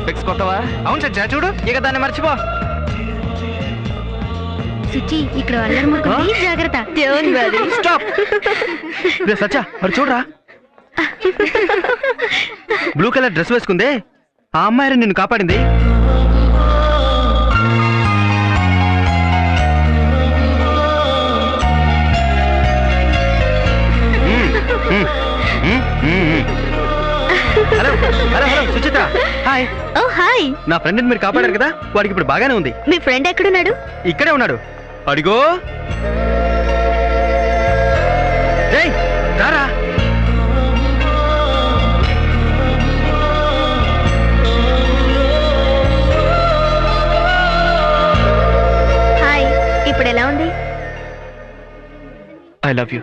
Specs కొత్తవా? అవును సత్య, చూడు ఇక దాన్ని మర్చిపో. సుచి ఇక్కడ అల్లరి జాగ్రత్త. స్టాప్ సత్య, మరి చూడరా, బ్లూ కలర్ డ్రెస్ వేసుకుందే ఆ అమ్మాయి నిన్ను కాపాడింది. Hello hello hello Suchitha, hi. Oh hi. నా ఫ్రెండ్ మీరు కాపాడారు కదా, వాడికి ఇప్పుడు బాగానే ఉంది. మీ ఫ్రెండ్ ఎక్కడున్నాడు? ఇక్కడే ఉన్నాడు, అడిగో. రారా. హాయ్, ఇప్పుడు ఎలా ఉంది? I love you.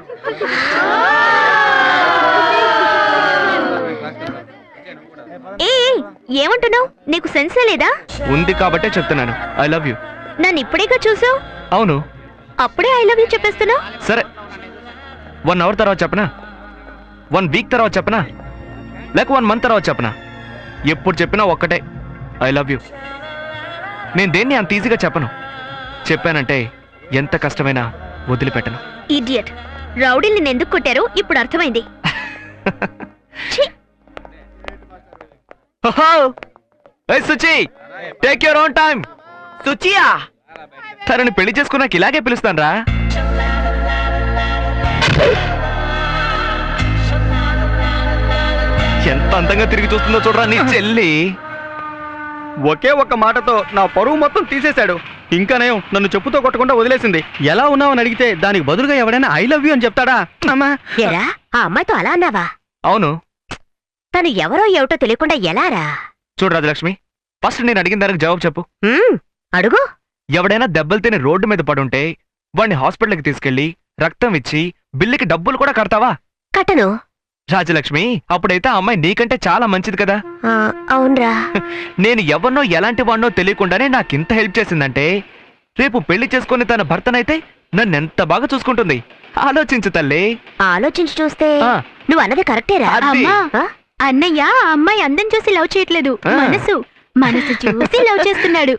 ఏమంటున్నావు? నీకు సెన్సే లేదా? ఉంది కాబట్టే చెప్తున్నాను, ఐ లవ్ యూ. నన్ను ఇప్పుడేగా చూసావు. అవును, అప్పుడే ఐ లవ్ యూ చెప్పేస్తున్నావు. సరే 1 అవర్ తర్వాత చెప్పనా, 1 వీక్ తర్వాత చెప్పనా, లేక 1 మంత్ తర్వాత చెప్పనా? ఎప్పుడు చెప్పినా ఒక్కటే, ఐ లవ్ యూ. నేను దేన్ని అంత ఈజీగా చెప్పను. చెప్పానంటే ఎంత కష్టమైనా వదిలిపెట్టను. ఇడియట్. రౌడీని నిన్ను ఎందుకు కొట్టారో ఇప్పుడు అర్థమైంది. Suchi, take your own time. సుచియా, తనని పెళ్లి చేసుకున్నాక ఇలాగే పిలుస్తాను రా. ఎంత అందంగా తిరిగి చూస్తుందో చూడరా నీ చెల్లి. ఒకే ఒక్క మాటతో నా పరువు మొత్తం తీసేశాడు. ఇంకానే నన్ను చెప్పుతో కొట్టకుండా వదిలేసింది. ఎలా ఉన్నావని అడిగితే దానికి బదులుగా ఎవడైనా ఐ లవ్ యూ అని చెప్తాడా? ఎరా, ఆ అమ్మాయితో అలా అన్నావా? అవును. తను ఎవరో ఏమిటో తెలియకుండా ఎలారా? చూడు రాజలక్ష్మి, ఫస్ట్ నేను అడిగిన దానికి జవాబు చెప్పు. అడుగు. ఎవడైనా దెబ్బలు తిని రోడ్డు మీద పడుంటే వాడిని హాస్పిటల్కి తీసుకెళ్లి రక్తం ఇచ్చి బిల్లుకి డబ్బులు కూడా కడతావా? కట్టను. రాజలక్ష్మి, అప్పుడైతే ఆ అమ్మాయి నీకంటే చాలా మంచిది కదా. అవునరా. నేను ఎవరినో ఎలాంటి వాడినో తెలియకుండానే నాకింత హెల్ప్ చేసిందంటే రేపు పెళ్లి చేసుకుని తన భర్తనైతే నన్నెంత బాగా చూసుకుంటుంది. ఆలోచించు తల్లి. ఆలోచించి చూస్తే నువ్వు అన్నది కరెక్టేరా. అన్నయ్య ఆ అమ్మాయి అందం చూసి లవ్ చేయట్లేదు, మనసు చూసి లవ్ చేస్తున్నాడు.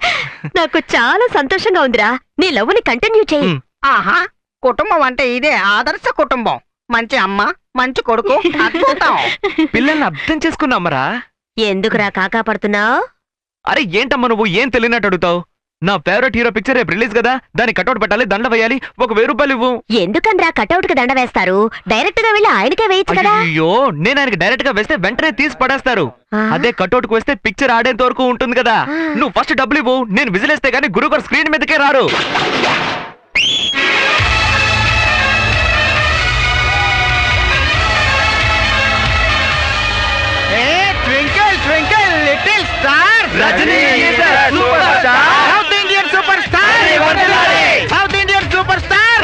నాకు చాలా సంతోషంగా ఉందిరా. నీ లవ్ ని కంటిన్యూ చెయ్యి. ఆహా, కుటుంబం అంటే ఇదే ఆదర్శ కుటుంబం. మంచి అమ్మ, మంచి కొడుకు, అద్భుతం. పిల్లల్ని అర్థం చేసుకున్నామరా. ఎందుకురా కాకా పడుతున్నావు? అరే ఏంటమ్మా నువ్వు ఏం తెలియనట్టు అడుగుతావు? నా ఫేవరెట్ హీరో పిక్చర్ రేపు రిలీజ్ కదా, దానికి కటౌట్ పెట్టాలి, దండ వేయాలి, ఒక 1000 రూపాయలు ఇవ్వు. ఎందుకనరా కటౌట్ కి దండ వేస్తారు? డైరెక్ట్ గా వెళ్ళి ఆయనకే వేయచ్చు కదా. అయ్యో, నేను ఆయనకి డైరెక్ట్ గా వేస్తే వెంటనే తీసి పడేస్తారు. అదే కటౌట్ కు వేస్తే పిక్చర్ ఆడేంత వరకు ఉంటుంది కదా. నువ్వు ఫస్ట్ డబ్బులు ఇవ్వు, నేను విజిలేస్తే గానీ గురుగారు స్క్రీన్ మీదకే రారు. Little star Rajini super star, south Indian super star, south Indian super star.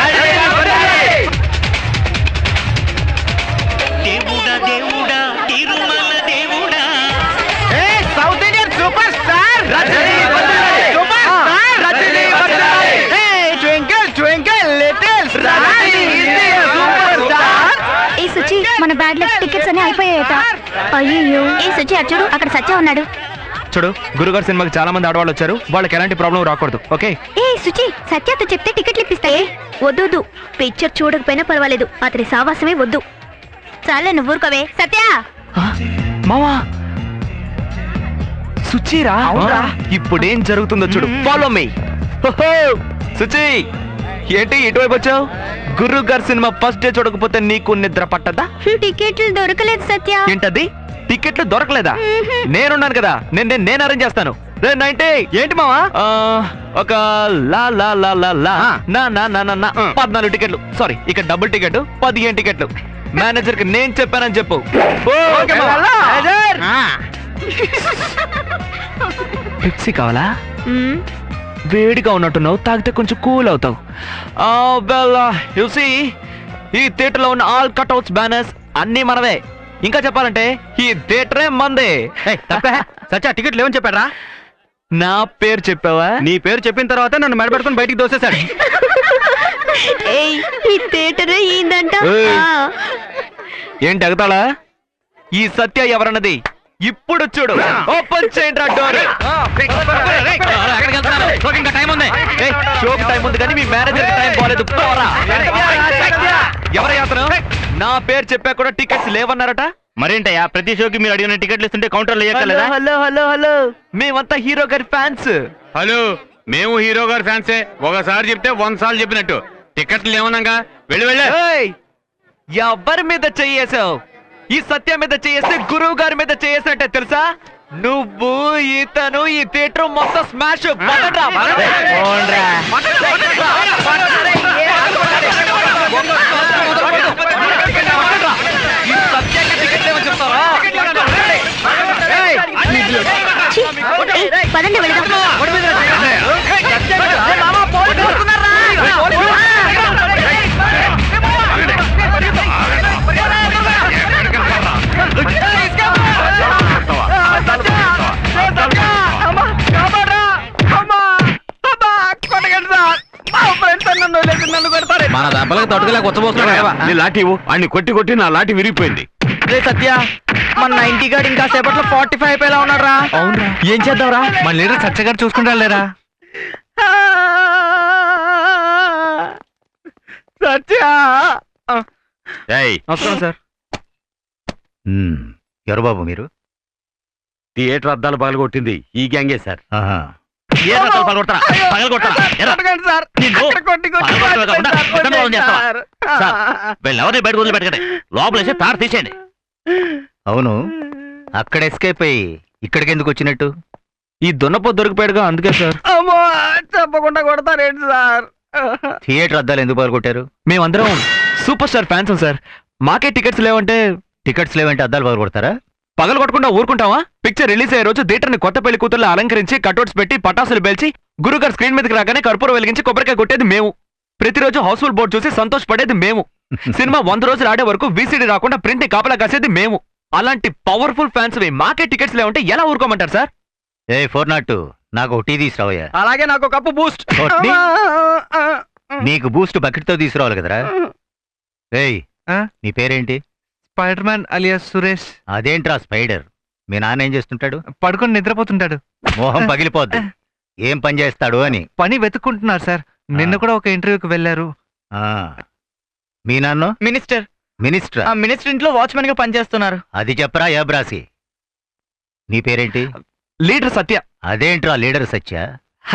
దేవుడా దేవుడా తిరుమల దేవుడా, south Indian super star Rajini super star, Rajini twinkle twinkle little star super star. ఏ సుచి, మన బ్యాడ్ లక్ టికెట్స్ అన్ని అయిపోయాయట. అయ్యో. ఏ సుచి, చూడు అక్కడ సత్య ఉన్నాడు. చూడు, గురుగారు సినిమాకి చాలా మంది ఆడవాళ్ళు వచ్చారు, వాళ్ళకి ఎలాంటి ప్రాబ్లం రాకూడదు. ఓకే? ఏ సుచి, సత్యతో చెప్తే టికెట్లు ఇప్పిస్తాయి. వద్దు, పిక్చర్ చూడకపోయినా పర్వాలేదు, అతని సావాసమే వద్దు. చాలే, నువ్వు ఊరుకోవే. సత్య మావా, సుచిరా. ఇప్పుడేం జరుగుతుందో చూడు, ఫాలో మీ. సుచి, ఏంటి ఇటువైపు వచ్చావు? గురుగారు సినిమా ఫస్ట్ డే చూడకపోతే నీకు నిద్ర పట్టదా? టికెట్లు దొరకలేదు సత్య. ఏంటది? టికెట్లు దొరకలేదా? నేనున్నాను కదా, నేను అరేంజ్ చేస్తాను. ఏంటి మావా? ఒక లా లా లా లా లా నా నా నా నా 14 టికెట్లు. సారీ, ఇక్కడ డబుల్ టికెట్ 15 టికెట్లు. మేనేజర్ కి నేను చెప్పానని చెప్పు. పెప్సీ కావాలా? వేడిగా ఉన్నట్టున్నావు, తాగితే కొంచెం కూల్ అవుతావు. ఈ థియేటర్ లో ఉన్న ఆల్ కట్అవుట్స్, బ్యానర్స్ అన్ని మనవే. ఇంకా చెప్పాలంటే ఈ థియేటరే మందే. సత్య, టికెట్ లేవని చెప్పారా? నా పేరు చెప్పావా? నీ పేరు చెప్పిన తర్వాత నన్ను మెడబెట్టుకుని బయటికి దోసేశాడు. ఈ థియేటరే ఏందంట. ఏంటి అగతాళా? ఈ సత్య ఎవరన్నది ఇప్పుడు చూడు ఓపెన్ చేయండి రా డోర్. ఇంకా టైం ఉంది. షోకి టైం ఉంది కానీ మీ మేనేజర్ టైం బాలేదు. ఎవరయ్యా అతను? నా పేరు చెప్పా కూడా టికెట్స్ లేవన్నారట. మరేంటయ్యా ప్రతి షోకి మీరు అడిగిన టికెట్లు ఇస్తుంటే కౌంటర్లో హలో హలో హలో హలో మేమంతా హీరో గారి ఫ్యాన్స్. హలో మేము హీరో గారి ఫ్యాన్సే. ఒకసారి చెప్తే 100 సార్లు చెప్పినట్టు. టికెట్లు ఏమన్నాగా వెళ్ళి వెళ్ళే. ఎవరి మీద చెయ్యేసావు? ఈ సత్య మీద చేస్తే గురువు గారి మీద చేసినట్టే తెలుసా? నువ్వు ఇతను ఈ థియేటర్ మొత్తం స్మాష్. పదండి వెళదాం. మన దెబ్బలకు తొట్టుగా కొత్తపోతున్నా. నీ లాఠీ ఇవ్వు. అన్ని కొట్టి కొట్టి నా లాఠీ విరిగిపోయింది. రే సత్య, మన 90 గాడు ఇంకా సేపట్లో 45 అయిపోయేలా ఉన్నాడు రా. అవునరా, ఏం చేద్దాంరా? మన లీడర్ సత్యగారు చూసుకుంటా లేరా? సత్య నమస్కారం సార్. ఎవరు బాబు మీరు? థియేటర్ అద్దాలు పగలగొట్టింది ఈ గ్యాంగే సార్. ఆహా. ఏ అద్దాలు పగలగొడతారా? వీళ్ళెవరిని బయటకు వదిలిపెట్టకండి. లోపల వేసి తాడు తీసేయండి. అవును, అక్కడ ఎస్కేప్ అయ్యి ఇక్కడికి ఎందుకు వచ్చినట్టు? ఈ దున్నపో దొరికిపోయాడుగా, అందుకే సార్. అమ్మో, చెప్పకుండా కొడతారేంటి సార్? థియేటర్ అద్దాలు ఎందుకు పగలగొట్టారు? మేమందరం సూపర్ స్టార్ ఫ్యాన్స్ సార్. మాకే టికెట్స్ లేవంటే. టికెట్స్ లేవంటే అద్దాలు పగలగొడతారా? పగలు కొట్టకుండా ఊరుకుంటావా? పిక్చర్ రిలీజ్ అయ్యే రోజు థియేటర్ ని కొత్త పెళ్లి కూతుర్లు అలంకరించి కటౌట్స్ పెట్టి పటాసులు పేల్చి గురుగారు స్క్రీన్ మీదకి రాగానే కర్పూరం వెలిగించి కొబ్బరికాయ కొట్టేది మేము. ప్రతిరోజు హౌస్ఫుల్ బోర్డు చూసి సంతోషపడేది మేము. సినిమా 100 రోజులు ఆడే వరకు వీసీడీ రాకుండా ప్రింట్ ని కాపలా కాసేది మేము. అలాంటి పవర్ఫుల్ ఫ్యాన్స్ మాకే టికెట్స్ లేవంటే ఎలా ఊరుకోమంటారు సార్? 402 నాకు ఒక టీ తీసుకురావయ్యా. అలాగే నాకు కప్పు బూస్ట్. ఒకటి? నీకు బూస్ట్ బకెట్ తో తీసుకురావాలి కదరా. ఏయ్, నీ పేరేంటి? Spider man alias Suresh. అదేంట్రా స్పైడర్? మీ నాన్న ఏం చేస్తుంటాడు? పడుకొని నిద్రపోతుంటాడు. మోహం పగిలిపోద్ది. ఏం పని చేస్తాడు అని. పని వెతుక్కుంటున్నారు సార్. నిన్న కూడా ఒక ఇంటర్వ్యూకి వెళ్ళారు. మీ నాన్న మినిస్టర్. మినిస్టర్? మినిస్టర్ ఇంట్లో వాచ్మెన్ గా పనిచేస్తున్నారు. అది చెప్పరా ఏబ్రాసి. నీ పేరేంటి? లీడర్ సత్య. అదేంట్రా లీడర్ సత్య?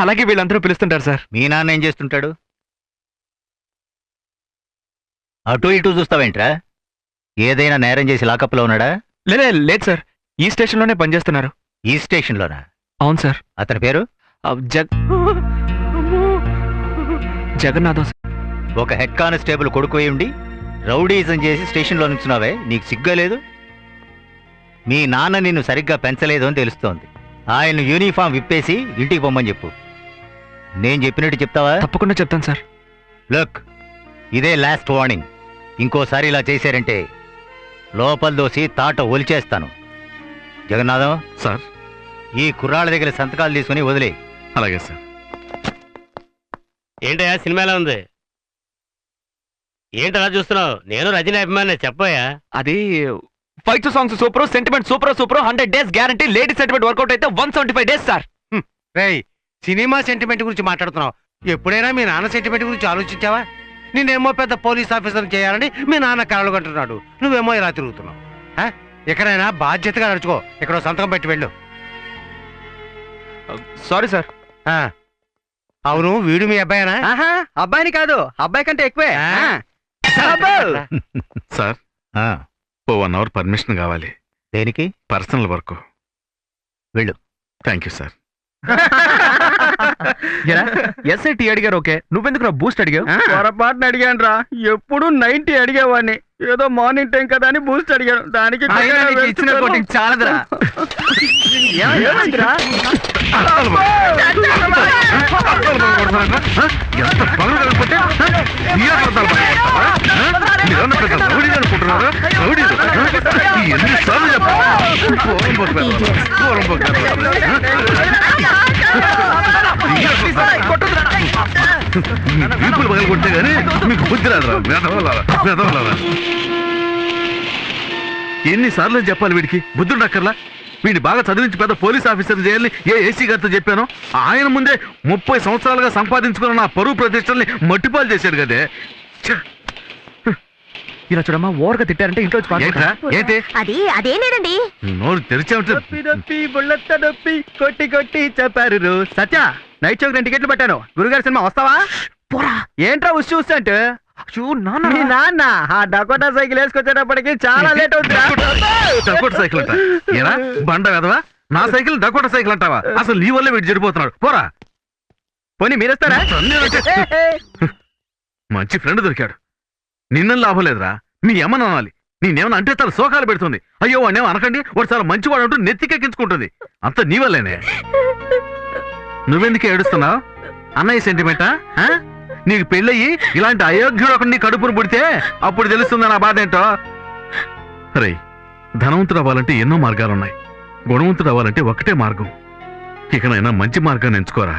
అలాగే వీళ్ళందరూ పిలుస్తుంటారు సార్. మీ నాన్న ఏం చేస్తుంటాడు? అటు ఇటు చూస్తావేంట్రా? ఏదైనా నేరం చేసి లాకప్లో ఉన్నాడా? లేదు సార్, ఈ స్టేషన్ లోనే పనిచేస్తున్నారు. ఈ స్టేషన్ లోనా? అవును సార్. అతని పేరు? జగన్నాథం సార్. ఒక హెడ్ కానిస్టేబుల్ కొడుకు అయి ఉండి రౌడీజం చేసి స్టేషన్లో నుంచున్నావే, నీకు సిగ్గా లేదు? మీ నాన్న నిన్ను సరిగ్గా పెంచలేదు అని తెలుస్తోంది. ఆయన యూనిఫామ్ విప్పేసి ఇంటికి పొమ్మని చెప్పు. నేను చెప్పినట్టు చెప్తావా? తప్పకుండా చెప్తాను సార్. లుక్, ఇదే లాస్ట్ వార్నింగ్. ఇంకోసారి ఇలా చేశారంటే లోపల దోసి తాట ఒలిచేస్తాను. జగన్నాథం సార్, ఈ కుర్రాళ్ళ దగ్గర సంతకాలు తీసుకుని వదిలే. అలాగే సార్. ఏంటయ్యా సినిమా ఎలా ఉంది? ఏంటలా చూస్తున్నావు? నేను రజనీ అభిమాని, చెప్పోయా. అది fight songs super, sentiment super 100 days guarantee. Lady sentiment work out అయితే 175 days సార్. రేయ్, సినిమా సెంటిమెంట్ గురించి మాట్లాడుతున్నావు. ఎప్పుడైనా మీ నాన్న సెంటిమెంట్ గురించి ఆలోచించావా? నేనేమో పెద్ద పోలీస్ ఆఫీసర్ చేయాలని మీ నాన్న కలలు కంటున్నాడు. నువ్వేమో ఇలా తిరుగుతున్నావు. ఎక్కడైనా బాధ్యతగా నడుచుకో. ఇక్కడ సంతకం పెట్టి వెళ్ళు. Sorry sir. అవును, వీడు మీ అబ్బాయినా? అబ్బాయిని కాదు, అబ్బాయి కంటే ఎక్కువే. సార్, ఓ 1 hour పర్మిషన్ కావాలి. దేనికి? Personal work. వెళ్ళు. Thank you sir. ఎస్ఐటి అడిగారు, ఓకే. నువ్వెందుకు నా బూస్ట్ అడిగావు? పొరపాటున అడిగాను రా. ఎప్పుడు 90 అడిగేవాడిని. ఏదో మార్నింగ్ టైం కదా అని బూస్ట్ అడిగాను. దానికి ఇచ్చిన కోటింగ్ చాలదురా. వీపులు పగలు కొట్టే గానీ మీకు బుద్ధి రాదురా. ఎన్నిసార్లు చెప్పాలి వీడికి? బుద్ధుడు అక్కర్లా. వీడిని బాగా చదివించి పెద్ద పోలీస్ ఆఫీసర్ చేయాలని ఏ ఏసీ గారితో చెప్పాను. ఆయన ముందే 30 సంవత్సరాలుగా సంపాదించుకున్న నా పరువు ప్రతిష్టల్ని మట్టిపాలు చేశాడు కదే. ఛ! ఇలా చూడమ్మా ఓవర్గా తిట్టారంటే ఇంట్లో వచ్చి ఏంట్రా ఏంటి అదేం లేదండి. నోరు తెరిచామంటే కొట్టి కొట్టి చెప్పారు. సత్య నైట్ షోకి 2 టికెట్లు పెట్టాను. గురుగారి సినిమా వస్తావా? పోరా. ఏంట్రా ఉసి చూస్తా అంటే మీ నాన్న ఆ డకోటా సైకిల్ వేసుకొచ్చేటప్పటికి చాలా లేట్ అవుతుందా? డకోటా సైకిల్ అంట ఏరా బండ కదవా? నా సైకిల్ డకోటా సైకిల్ అంటావా? అసలు నీ వల్లే వీడు చెడిపోతున్నాడు. పోరా. పోనీ మీరేస్తారా? మంచి ఫ్రెండ్ దొరికాడు. నిన్న లాభం లేదురా. నీ ఏమన్నా అనాలి. నేనేమన్నా అంటే తన శోకాలు పెడుతుంది. అయ్యో వాడినేమో అనకండి, వాడు చాలా మంచివాడు అంటూ నెత్తికెక్కించుకుంటుంది. అంత నీ వల్లేనే. నువ్వెందుకు ఏడుస్తున్నావు? అన్నయ్య సెంటిమెంటా? నీకు పెళ్ళయి ఇలాంటి అయోగ్యుడు ఒకటి నీ కడుపును పుడితే అప్పుడు తెలుస్తుందా నా బాధ ఏంటో. రేయ్, ధనవంతుడు అవ్వాలంటే ఎన్నో మార్గాలున్నాయి. గుణవంతుడు అవ్వాలంటే ఒకటే మార్గం. ఇకనైనా మంచి మార్గాన్ని ఎంచుకోరా.